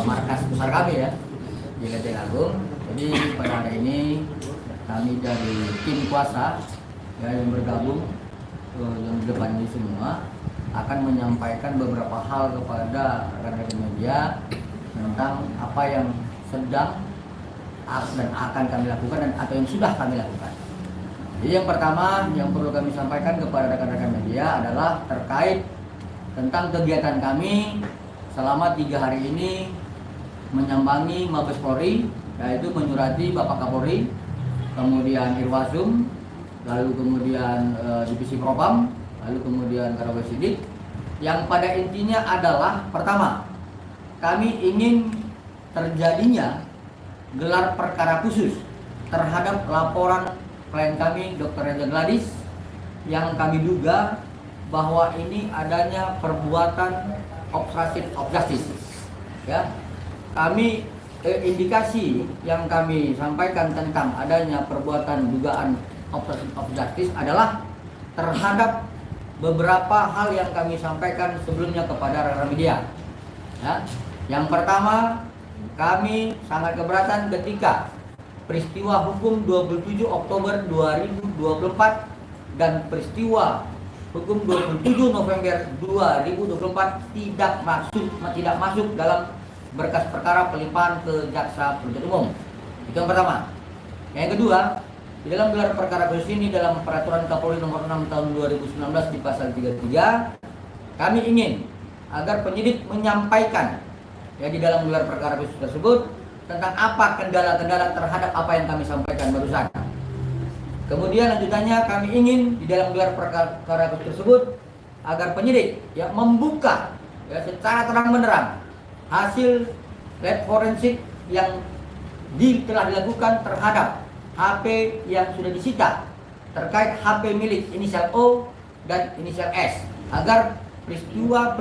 markas besar kami ya di Lenteng Agung. Jadi pada hari ini kami dari tim kuasa ya, yang bergabung yang di depan ini semua akan menyampaikan beberapa hal kepada rekan-rekan media tentang apa yang sedang dan akan kami lakukan dan atau yang sudah kami lakukan. Jadi yang pertama yang perlu kami sampaikan kepada rekan-rekan media adalah terkait tentang kegiatan kami selama 3 hari ini menyambangi Mabes Polri, yaitu menyurati Bapak Kapolri, kemudian Irwasum, lalu kemudian Divisi Propam, lalu kemudian Karawal Sidik, yang pada intinya adalah pertama, kami ingin terjadinya gelar perkara khusus terhadap laporan klien kami Dr. Reza Gladys yang kami duga bahwa ini adanya perbuatan obstruction of justice. Ya, kami indikasi yang kami sampaikan tentang adanya perbuatan dugaan obstruction of justice adalah terhadap beberapa hal yang kami sampaikan sebelumnya kepada rekan media. Ya, yang pertama, kami sangat keberatan ketika peristiwa hukum 27 Oktober 2024 dan peristiwa hukum 27 November 2024 tidak masuk dalam berkas perkara pelimpahan ke jaksa penuntut umum. Itu yang pertama. Yang kedua, di dalam gelar perkara khusus ini dalam peraturan Kapolri nomor 6 tahun 2019 di pasal 33, kami ingin agar penyidik menyampaikan ya di dalam gelar perkara khusus tersebut tentang apa kendala-kendala terhadap apa yang kami sampaikan barusan. Kemudian lanjutannya kami ingin di dalam gelar perkara khusus tersebut agar penyidik ya membuka ya secara terang-benderang hasil lab forensik yang telah dilakukan terhadap HP yang sudah disita terkait HP milik inisial O dan inisial S agar peristiwa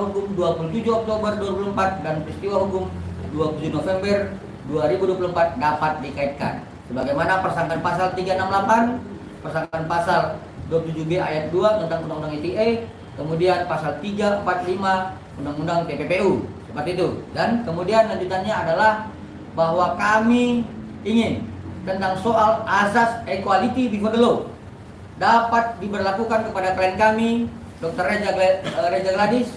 hukum 27 Oktober 2024 dan peristiwa hukum 27 November 2024 dapat dikaitkan. Sebagaimana persangkaan pasal 368, persangkaan pasal 27B ayat 2 tentang Undang-Undang ITE, kemudian pasal 345 Undang-Undang TPPU. Seperti itu. Dan kemudian lanjutannya adalah bahwa kami ingin tentang soal azas equality before the law dapat diberlakukan kepada klien kami Dr. Reza Gladys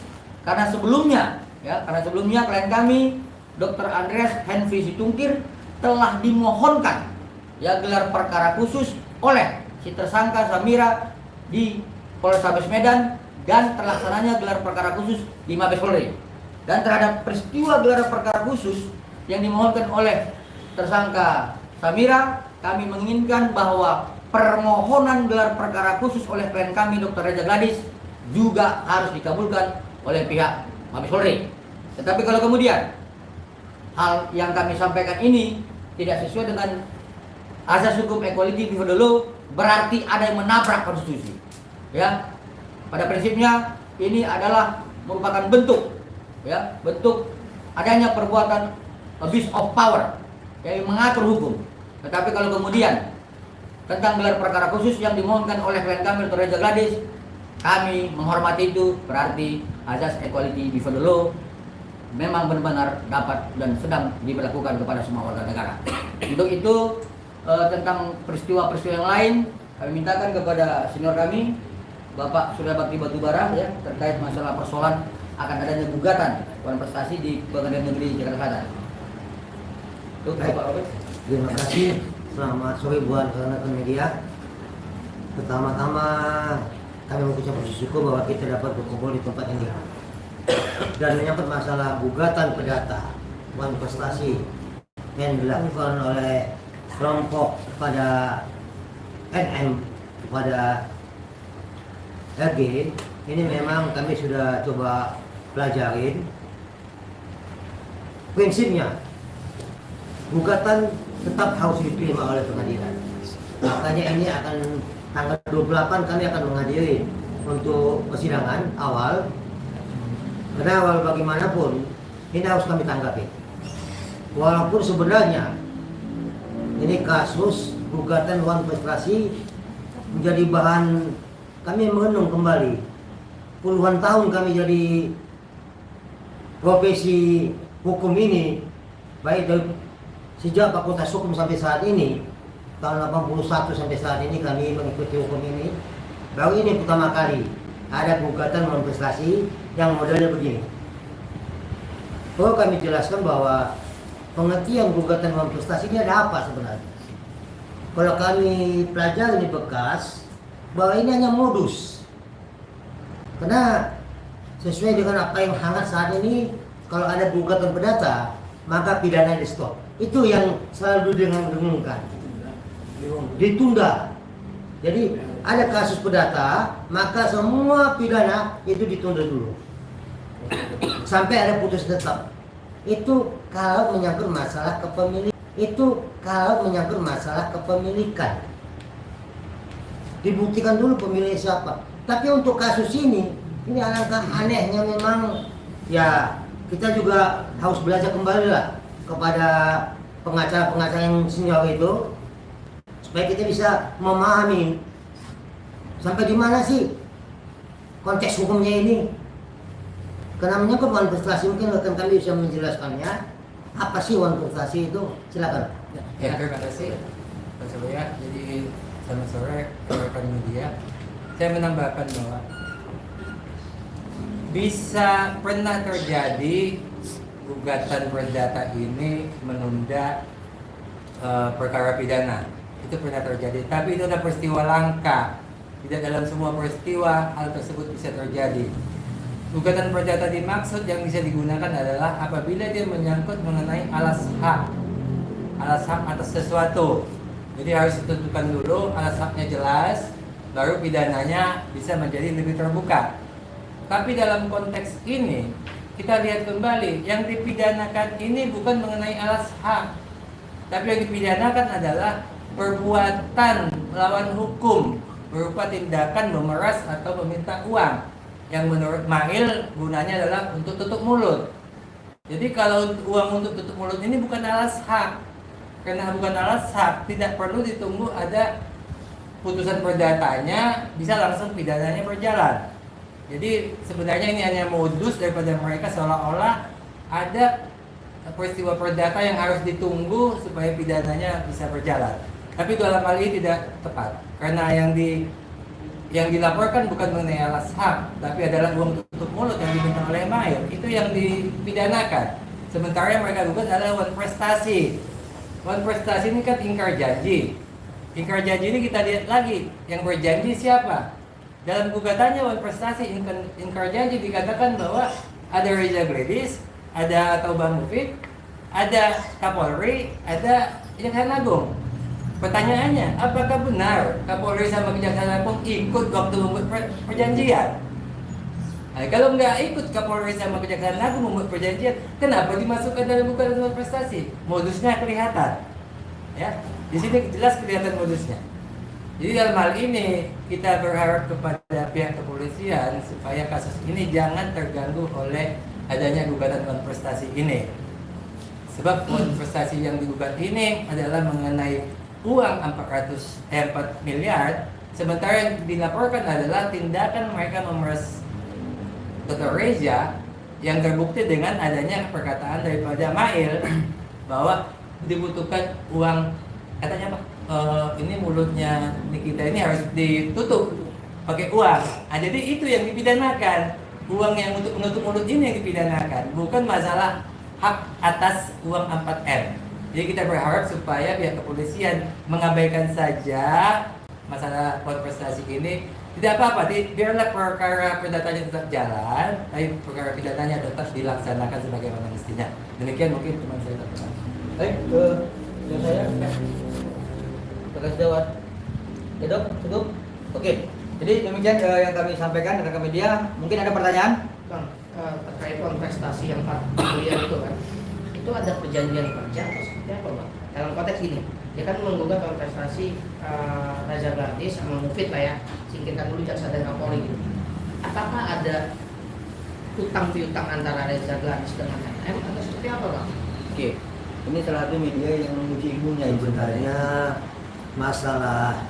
karena sebelumnya klien kami Dr. Andreas Henry Situngkir telah dimohonkan ya gelar perkara khusus oleh si tersangka Samira di Polrestabes Medan dan terlaksananya gelar perkara khusus di Mabes Polri. Dan terhadap peristiwa gelar perkara khusus yang dimohonkan oleh tersangka Samira, kami menginginkan bahwa permohonan gelar perkara khusus oleh klien kami Dr. Reza Gladys juga harus dikabulkan oleh pihak Mabes Polri. Tetapi kalau kemudian hal yang kami sampaikan ini tidak sesuai dengan azas hukum equality before the law, berarti ada yang menabrak konstitusi. Ya, pada prinsipnya ini adalah merupakan bentuk adanya perbuatan abuse of power yang mengatur hukum. Tetapi kalau kemudian tentang gelar perkara khusus yang dimohonkan oleh klien kami Dr. Reza Gladys, kami menghormati itu, berarti azas equality before the law memang benar-benar dapat dan sedang diberlakukan kepada semua warga negara. Untuk itu tentang peristiwa-peristiwa yang lain, kami mintakan kepada senior kami Bapak Surya Bakti Batubara ya terkait masalah persoalan akan adanya gugatan Dewan Prestasi di Pengadilan Negeri Jakarta Selatan. Baik, terima kasih. Selamat sore buat rekan-rekan media. Pertama-tama kami mengucapkan syukur bahwa kita dapat berkumpul di tempat ini dan menyangkut masalah gugatan perdata Dewan Prestasi yang dilakukan oleh kelompok kepada NM kepada RG. Ini memang kami sudah coba pelajarin prinsipnya. Gugatan tetap harus diterima oleh pengadilan. Makanya ini akan tanggal 28 kami akan menghadiri untuk persidangan awal. Karena awal bagaimanapun ini harus kami tanggapi. Walaupun sebenarnya ini kasus gugatan Dewan Prestasi menjadi bahan kami mengenung kembali. Puluhan tahun kami jadi profesi hukum ini, baik dari sejak Fakultas Hukum sampai saat ini, tahun 81 sampai saat ini kami mengikuti hukum ini, baru ini pertama kali ada gugatan manifestasi yang modelnya begini. Perlu kami jelaskan bahwa pengertian gugatan manifestasi ini ada apa sebenarnya. Kalau kami pelajari di bekas, bahwa ini hanya modus. Karena sesuai dengan apa yang hangat saat ini, kalau ada gugatan perdata, maka pidana di stop. Itu yang selalu didengungkan. Ditunda. Jadi ada kasus perdata, maka semua pidana itu ditunda dulu. Sampai ada putus tetap. Itu kalau menyangkut masalah kepemilikan. Dibuktikan dulu pemilik siapa. Tapi untuk kasus ini alangkah anehnya memang, ya kita juga harus belajar kembali lah kepada pengacara-pengacara yang senior itu, supaya kita bisa memahami sampai di mana sih konteks hukumnya ini. Karena menyangkut manifestasi, mungkin rekan kami bisa menjelaskannya. Apa sih manifestasi itu? Silakan. Ya, terima kasih Pak Surya. Jadi selamat sore rekan media. Saya menambahkan bahwa bisa pernah terjadi gugatan perdata ini menunda perkara pidana. Itu pernah terjadi. Tapi itu adalah peristiwa langka. Tidak dalam semua peristiwa hal tersebut bisa terjadi. Gugatan perdata dimaksud yang bisa digunakan adalah apabila dia menyangkut mengenai alas hak atas sesuatu. Jadi harus ditentukan dulu alas haknya jelas, baru pidananya bisa menjadi lebih terbuka. Tapi dalam konteks ini kita lihat kembali, yang dipidanakan ini bukan mengenai alas hak, tapi yang dipidanakan adalah perbuatan melawan hukum berupa tindakan memeras atau meminta uang, yang menurut Mail gunanya adalah untuk tutup mulut. Jadi kalau uang untuk tutup mulut ini bukan alas hak. Karena bukan alas hak, tidak perlu ditunggu ada putusan perdatanya, bisa langsung pidananya berjalan. Jadi sebenarnya ini hanya modus daripada mereka, seolah-olah ada peristiwa perdata yang harus ditunggu supaya pidananya bisa berjalan. Tapi dalam hal ini tidak tepat. Karena yang dilaporkan bukan mengenai alas hak, tapi adalah uang tutup mulut yang diminta oleh Mail. Itu yang dipidanakan. Sementara yang mereka gugat adalah wan prestasi. Wan prestasi ini kan ingkar janji. Ingkar janji ini kita lihat lagi, yang berjanji siapa? Dalam gugatannya wan prestasi ingkar janji dikatakan bahwa ada Reza Gledis, ada Taubah Mufid, ada Kapolri, ada Kejaksaan Agung. Pertanyaannya, apakah benar Kapolri sama Kejaksaan Agung ikut waktu membuat perjanjian? Nah, kalau nggak ikut Kapolri sama Kejaksaan Agung membuat perjanjian, kenapa dimasukkan dalam gugatan prestasi? Modusnya kelihatan, ya. Di sini jelas kelihatan modusnya. Jadi dalam hal ini kita berharap kepada pihak kepolisian supaya kasus ini jangan terganggu oleh adanya gugatan prestasi ini. Sebab prestasi yang digugat ini adalah mengenai uang 4 miliar, sementara yang dilaporkan adalah tindakan mereka memeras Dr. Reza yang terbukti dengan adanya perkataan daripada Mail bahwa dibutuhkan uang, katanya apa? Ini mulutnya Nikita ini harus ditutup pakai uang. Nah, jadi itu yang dipidanakan, uang yang untuk menutup mulut ini yang dipidanakan, bukan masalah hak atas uang 4M. Jadi kita berharap supaya pihak kepolisian mengabaikan saja masalah prestasi ini. Tidak apa-apa, biarlah perkara perdatanya tetap jalan, tapi perkara pidananya tetap dilaksanakan sebagaimana mestinya. Demikian mungkin teman saya katakan. Baik, yang saya terima kasih jawab. Ya dok, cukup? Oke, jadi demikian yang kami sampaikan rekan media. Mungkin ada pertanyaan? Bang, terkait kontestasi yang 4 miliar itu kan, itu ada perjanjian kerja atau seperti apa Bang? Dalam konteks ini, dia kan menggugat kontestasi Reza Gladis sama Mufid lah ya, singkirkan dulu jaksa dan Kapolri gitu. Apakah ada utang piutang antara Reza Gladis dengan MM atau seperti apa Bang? Oke, ini salah satu media yang menguji ilmunya Sebenarnya masalah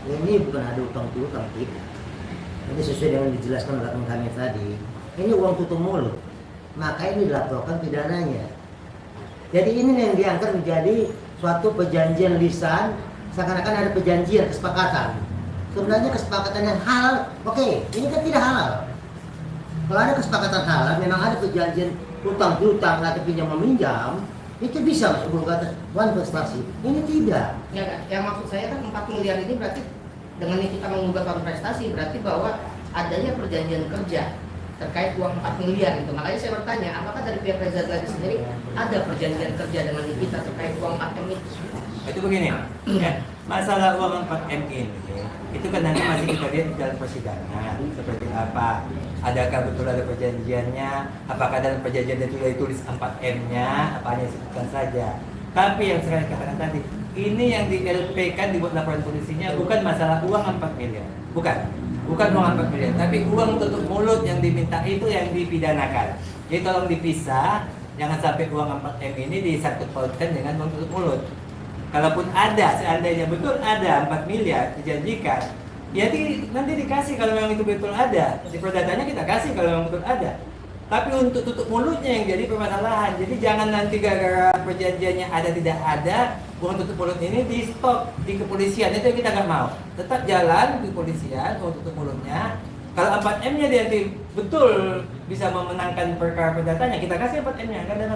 ini bukan ada utang piutang, ini sesuai dengan dijelaskan oleh rekan kami tadi. Ini uang tutup mulut. maka ini dilaporkan pidananya. Jadi ini yang diangkat menjadi suatu perjanjian lisan, seakan-akan ada perjanjian kesepakatan. Sebenarnya kesepakatan yang halal, oke, ini kan tidak halal. Kalau ada kesepakatan halal, memang ada perjanjian utang piutang atau pinjam meminjam, itu bisa masuk gugatan prestasi. Ini tidak. Ya, yang maksud saya kan 4 miliar ini berarti dengan kita menggugat prestasi berarti bahwa adanya perjanjian kerja terkait uang 4 miliar itu. Makanya saya bertanya, apakah dari pihak Reza Gladys sendiri ada perjanjian kerja dengan kita terkait uang 4 M itu? Itu begini, ya, masalah uang 4M ini, itu kan nanti masih kita lihat di dalam persidangan seperti apa. Adakah betul ada perjanjiannya? Apakah dalam perjanjian itu ditulis 4M-nya? Apa hanya sebutkan saja? Tapi yang saya katakan tadi, ini yang di LP kan dibuat laporan polisinya bukan masalah uang 4 miliar, bukan uang 4 miliar, tapi uang tutup mulut yang diminta itu yang dipidanakan. Jadi tolong dipisah, jangan sampai uang 4M ini disangkut pautkan dengan uang tutup mulut. Kalaupun ada, seandainya betul ada 4 miliar dijanjikan, ya nanti dikasih kalau memang itu betul ada. Di perdatanya kita kasih kalau memang betul ada. Tapi untuk tutup mulutnya yang jadi permasalahan. Jadi jangan nanti gara-gara perjanjiannya ada tidak ada, uang tutup mulut ini di stop di kepolisian. Itu yang kita nggak mau. Tetap jalan di kepolisian uang tutup mulutnya. Kalau 4M-nya dia betul bisa memenangkan perkara perdatanya, kita kasih 4M-nya, nggak ada masalah.